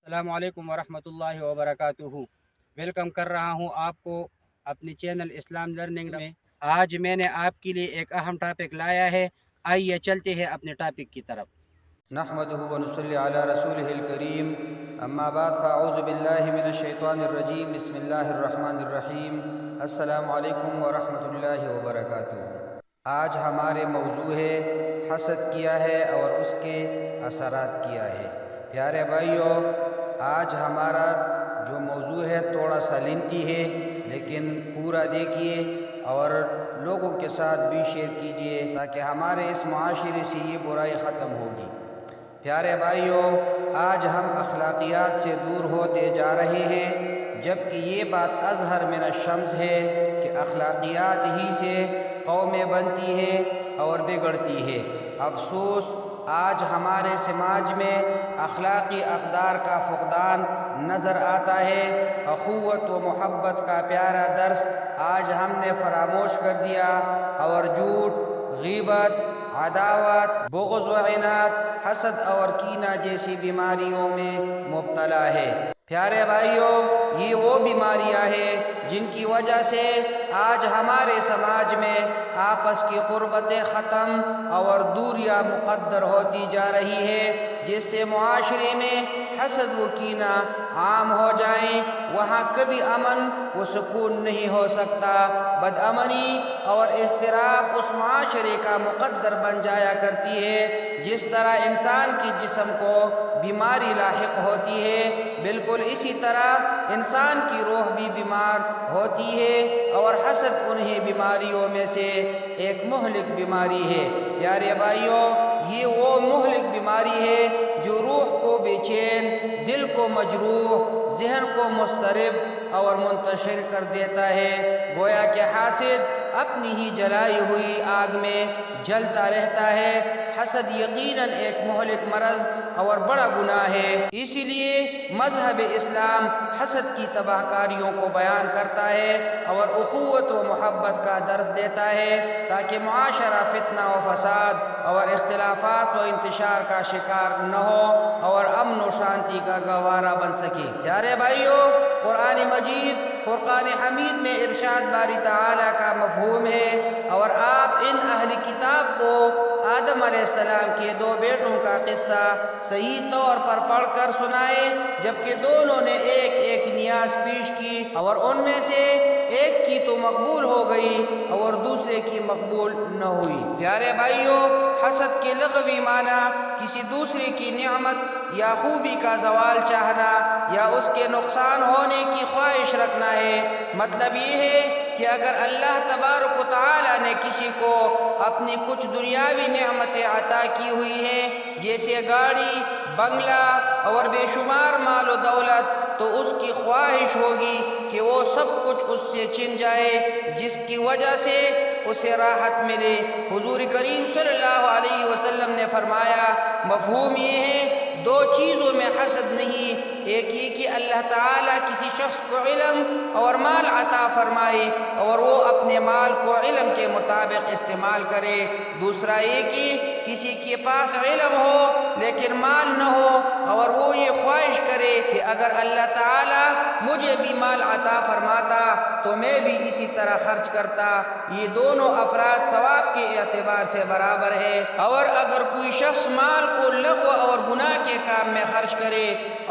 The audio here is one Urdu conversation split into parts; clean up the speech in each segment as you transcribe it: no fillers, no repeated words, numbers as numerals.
السلام علیکم ورحمۃ اللہ وبرکاتہ۔ ویلکم کر رہا ہوں آپ کو اپنی چینل اسلام لرننگ میں۔ آج میں نے آپ کے لیے ایک اہم ٹاپک لایا ہے، آئیے چلتے ہیں اپنے ٹاپک کی طرف۔ نحمده ونصلي على رسوله الكريم اما بعد فاعوذ بالله من الشیطان الرجیم بسم اللہ الرحمن الرحیم السلام علیکم ورحمۃ اللہ وبرکاتہ۔ آج ہمارے موضوع ہے حسد کیا ہے اور اس کے اثرات کیا ہے۔ پیارے بھائیو، آج ہمارا جو موضوع ہے تھوڑا سا لینتی ہے، لیکن پورا دیکھیے اور لوگوں کے ساتھ بھی شیئر کیجیے تاکہ ہمارے اس معاشرے سے یہ برائی ختم ہوگی۔ پیارے بھائیو، آج ہم اخلاقیات سے دور ہوتے جا رہے ہیں، جبکہ یہ بات اظہر من الشمس ہے کہ اخلاقیات ہی سے قومیں بنتی ہیں اور بگڑتی ہے۔ افسوس، آج ہمارے سماج میں اخلاقی اقدار کا فقدان نظر آتا ہے۔ اخوت و محبت کا پیارا درس آج ہم نے فراموش کر دیا اور جھوٹ، غیبت، عداوت، بغض و عناد، حسد اور کینہ جیسی بیماریوں میں مبتلا ہے۔ پیارے بھائیو، یہ وہ بیماریاں ہیں جن کی وجہ سے آج ہمارے سماج میں آپس کی قربتیں ختم اور دوریاں مقدر ہوتی جا رہی ہے، جس سے معاشرے میں حسد و کینہ عام ہو جائیں، وہاں کبھی امن و سکون نہیں ہو سکتا۔ بدامنی اور اضطراب اس معاشرے کا مقدر بن جایا کرتی ہے۔ جس طرح انسان کے جسم کو بیماری لاحق ہوتی ہے، بالکل اسی طرح انسان کی روح بھی بیمار ہوتی ہے، اور حسد انہی بیماریوں میں سے ایک مہلک بیماری ہے۔ پیارے بھائیو، یہ وہ مہلک بیماری ہے جو روح کو بے چین، دل کو مجروح، ذہن کو مضطرب اور منتشر کر دیتا ہے، گویا کہ حاسد اپنی ہی جلائی ہوئی آگ میں جلتا رہتا ہے۔ حسد یقیناً ایک مہلک مرض اور بڑا گناہ ہے، اسی لیے مذہب اسلام حسد کی تباہ کاریوں کو بیان کرتا ہے اور اخوت و محبت کا درس دیتا ہے، تاکہ معاشرہ فتنہ و فساد اور اختلافات و انتشار کا شکار نہ ہو اور امن و شانتی کا گہوارہ بن سکے۔ پیارے بھائیو، قرآن مجید فرقان حمید میں ارشاد باری تعالیٰ کا مفہوم ہے، اور آپ ان اہل کتاب کو آدم علیہ السلام کے دو بیٹوں کا قصہ صحیح طور پر پڑھ کر سنائے، جبکہ دونوں نے ایک ایک نیاز پیش کی اور ان میں سے ایک کی تو مقبول ہو گئی اور دوسرے کی مقبول نہ ہوئی۔ پیارے بھائیو، حسد کے لغوی معنی کسی دوسرے کی نعمت یا خوبی کا زوال چاہنا یا اس کے نقصان ہونے کی خواہش رکھنا ہے۔ مطلب یہ ہے کہ اگر اللہ تبارک و تعالیٰ نے کسی کو اپنی کچھ دنیاوی نعمتیں عطا کی ہوئی ہیں، جیسے گاڑی، بنگلہ اور بے شمار مال و دولت، تو اس کی خواہش ہوگی کہ وہ سب کچھ اس سے چھن جائے، جس کی وجہ سے اسے راحت ملے۔ حضور کریم صلی اللہ علیہ وسلم نے فرمایا، مفہوم یہ ہے دو چیزوں میں حسد نہیں، ایک یہ کہ اللہ تعالیٰ کسی شخص کو علم اور مال عطا فرمائے اور وہ اپنے مال کو علم کے مطابق استعمال کرے، دوسرا یہ کہ کسی کے پاس علم ہو لیکن مال نہ ہو اور وہ یہ خواہش کرے کہ اگر اللہ تعالیٰ مجھے بھی مال عطا فرماتا تو میں بھی اسی طرح خرچ کرتا۔ یہ دونوں افراد ثواب کے اعتبار سے برابر ہے، اور اگر کوئی شخص مال کو لغو اور گناہ کے کام میں خرچ کرے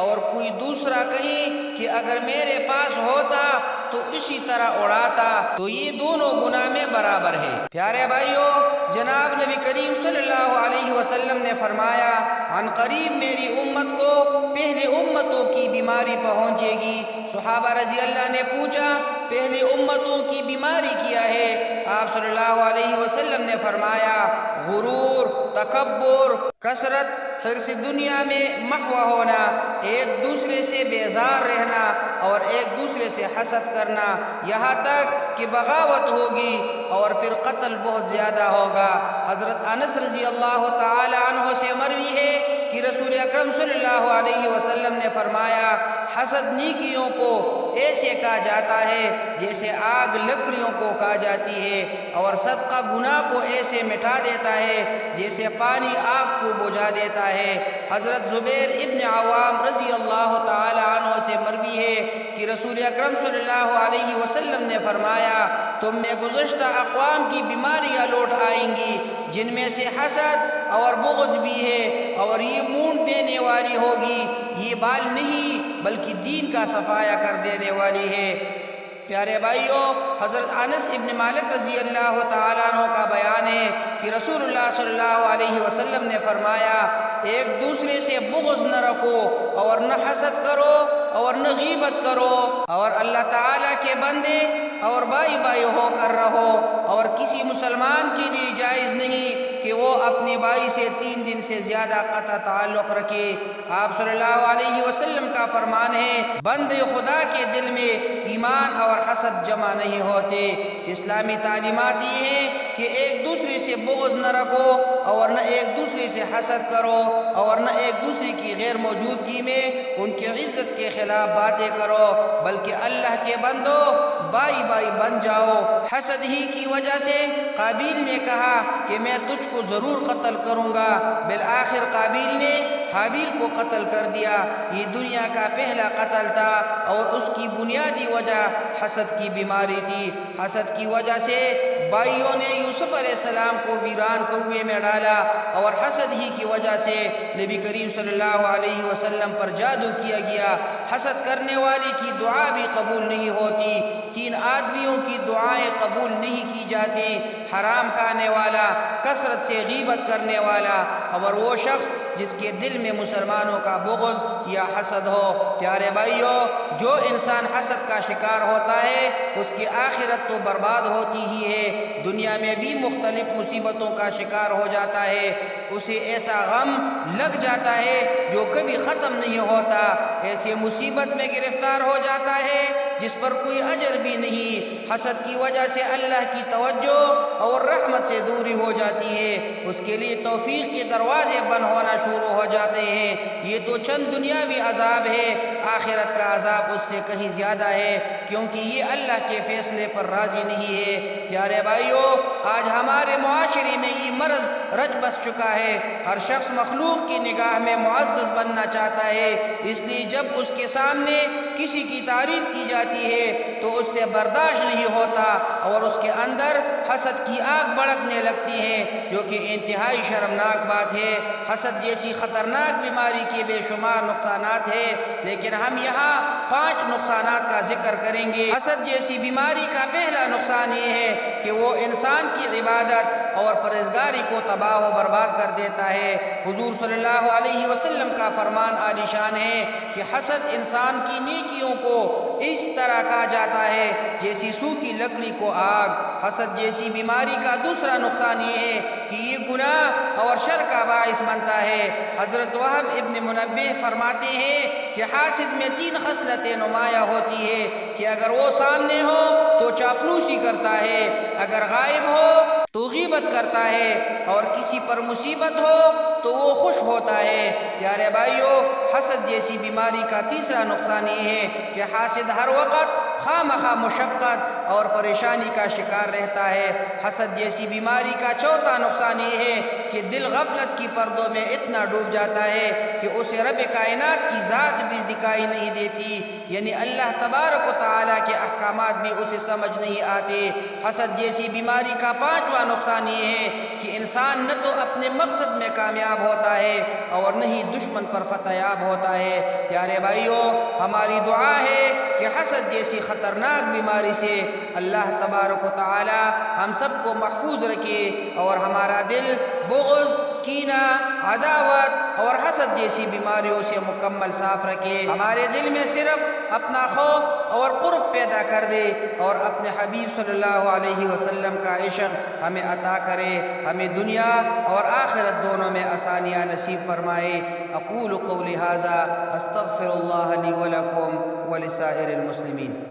اور کوئی دوسرا کہے کہ اگر میرے پاس ہوتا تو اسی طرح اڑاتا، تو یہ دونوں گناہ میں برابر ہے۔ پیارے بھائیو، جناب نبی کریم صلی اللہ علیہ وسلم نے فرمایا، عن قریب میری امت کو پہلی امتوں کی بیماری پہنچے گی۔ صحابہ رضی اللہ نے پوچھا، پہلی امتوں کی بیماری کیا ہے؟ آپ صلی اللہ علیہ وسلم نے فرمایا، غرور، تکبر، کثرت، حرص دنیا میں محو ہونا، ایک دوسرے سے بیزار رہنا اور ایک دوسرے سے حسد کرنا، یہاں تک کہ بغاوت ہوگی اور پھر قتل بہت زیادہ ہوگا۔ حضرت انس رضی اللہ تعالی عنہ سے مروی ہے کہ رسول اکرم صلی اللہ علیہ وسلم نے فرمایا، حسد نیکیوں کو ایسے کہا جاتا ہے جیسے آگ لکڑیوں کو کہا جاتی ہے، اور صدقہ گناہ کو ایسے مٹا دیتا ہے جیسے پانی آگ کو بجھا دیتا ہے۔ حضرت زبیر ابن عوام رضی اللہ تعالی کہ رسول اکرم صلی اللہ علیہ وسلم نے فرمایا تم میں گزشتہ اقوام کی بیماریاں لوٹ آئیں گی جن میں سے حسد اور بغض بھی ہے، اور یہ مونڈ دینے والی ہوگی، یہ بال نہیں بلکہ دین کا صفایا کر دینے والی ہے۔ پیارے بھائیوں، حضرت انس ابن مالک رضی اللہ تعالیٰ عنہ کا بیان ہے کہ رسول اللہ صلی اللہ علیہ وسلم نے فرمایا ایک دوسرے سے بغض نہ رکھو اور نہ حسد کرو اور نہ غیبت کرو، اور اللہ تعالیٰ کے بندے اور بھائی بھائی ہو کر رہو، اور کسی مسلمان کے لیے جائز نہیں کہ وہ اپنے بھائی سے 3 دن سے زیادہ قطع تعلق رکھے۔ آپ صلی اللہ علیہ وسلم کا فرمان ہے بندے خدا کے دل میں ایمان اور حسد جمع نہیں ہوتے۔ اسلامی تعلیمات یہ ہیں کہ ایک دوسرے سے بغض نہ رکھو اور نہ ایک دوسرے سے حسد کرو اور نہ ایک دوسرے کی غیر موجودگی میں ان کی عزت کے خلاف باتیں کرو، بلکہ اللہ کے بندو بھائی بھائی بن جاؤ۔ حسد ہی کی وجہ سے قابیل نے کہا کہ میں تجھ کو ضرور قتل کروں گا، بالآخر قابیل نے حابیل کو قتل کر دیا۔ یہ دنیا کا پہلا قتل تھا اور اس کی بنیادی وجہ حسد کی بیماری تھی۔ حسد کی وجہ سے بھائیوں نے یوسف علیہ السلام کو ویران کنویں میں ڈالا، اور حسد ہی کی وجہ سے نبی کریم صلی اللہ علیہ وسلم پر جادو کیا گیا۔ حسد کرنے والے کی دعا بھی قبول نہیں ہوتی۔ 3 آدمیوں کی دعائیں قبول نہیں کی جاتی، حرام کھانے والا، کثرت سے غیبت کرنے والا، اور وہ شخص جس کے دل میں مسلمانوں کا بغض یا حسد ہو۔ پیارے بھائیوں، جو انسان حسد کا شکار ہوتا ہے اس کی آخرت تو برباد ہوتی ہی ہے، دنیا میں بھی مختلف مصیبتوں کا شکار ہو جاتا ہے، اسے ایسا غم لگ جاتا ہے جو کبھی ختم نہیں ہوتا، ایسی مصیبت میں گرفتار ہو جاتا ہے جس پر کوئی اجر بھی نہیں۔ حسد کی وجہ سے اللہ کی توجہ اور رحمت سے دوری ہو جاتی ہے، اس کے لیے توفیق کے دروازے بند ہونا شروع ہو جاتے ہیں۔ یہ تو چند دنیاوی عذاب ہے، آخرت کا عذاب اس سے کہیں زیادہ ہے، کیونکہ یہ اللہ کے فیصلے پر راضی نہیں ہے۔ پیارے بھائیوں، آج ہمارے معاشرے میں یہ مرض رچ بس چکا ہے، ہر شخص مخلوق کی نگاہ میں معزز بننا چاہتا ہے، اس لیے جب اس کے سامنے کسی کی تعریف کی جاتی ہے تو اس سے برداشت نہیں ہوتا اور اس کے اندر حسد کی آگ بھڑکنے لگتی ہے، جو کہ انتہائی شرمناک بات ہے۔ حسد جیسی خطرناک بیماری کے بے شمار نقصانات ہیں، لیکن ہم یہاں 5 نقصانات کا ذکر کریں گے۔ حسد جیسی بیماری کا پہلا نقصان یہ ہے کہ وہ انسان کی عبادت اور پرہیزگاری کو تباہ و برباد کر دیتا ہے۔ حضور صلی اللہ علیہ وسلم کا فرمان عالی شان ہے کہ حسد انسان کی نیکیوں کو اس طرح کھا جاتا ہے جیسی سوکھی لکڑی کو آگ۔ حسد جیسی بیماری کا دوسرا نقصان یہ ہے کہ یہ گناہ اور شر کا باعث بنتا ہے۔ حضرت وہب ابن منبہ فرماتے ہیں کہ حاسد میں 3 خصلتیں نمایاں ہوتی ہے کہ اگر وہ سامنے ہو تو چاپلوسی کرتا ہے، اگر غائب ہو تو غیبت کرتا ہے، اور کسی پر مصیبت ہو تو وہ خوش ہوتا ہے۔ پیارے بھائیوں، حسد جیسی بیماری کا تیسرا نقصان یہ ہے کہ حاسد ہر وقت خواہ مخواہ مشقت اور پریشانی کا شکار رہتا ہے۔ حسد جیسی بیماری کا چوتھا نقصان یہ ہے کہ دل غفلت کی پردوں میں اتنا ڈوب جاتا ہے کہ اسے رب کائنات کی ذات بھی دکھائی نہیں دیتی، یعنی اللہ تبارک و تعالیٰ کے احکامات بھی اسے سمجھ نہیں آتے۔ حسد جیسی بیماری کا 5واں نقصان یہ ہے کہ انسان نہ تو اپنے مقصد میں کامیاب ہوتا ہے اور نہ ہی دشمن پر فتح یاب ہوتا ہے۔ پیارے بھائیوں، ہماری دعا ہے کہ حسد جیسی خطرناک بیماری سے اللہ تبارک و تعالی ہم سب کو محفوظ رکھے اور ہمارا دل بغض، کینہ، عداوت اور حسد جیسی بیماریوں سے مکمل صاف رکھے، ہمارے دل میں صرف اپنا خوف اور قرب پیدا کر دے، اور اپنے حبیب صلی اللہ علیہ وسلم کا عشق ہمیں عطا کرے، ہمیں دنیا اور آخرت دونوں میں آسانیاں نصیب فرمائے۔ اقول قولی ھذا استغفر اللہ لی ولکم ولسائر المسلمین۔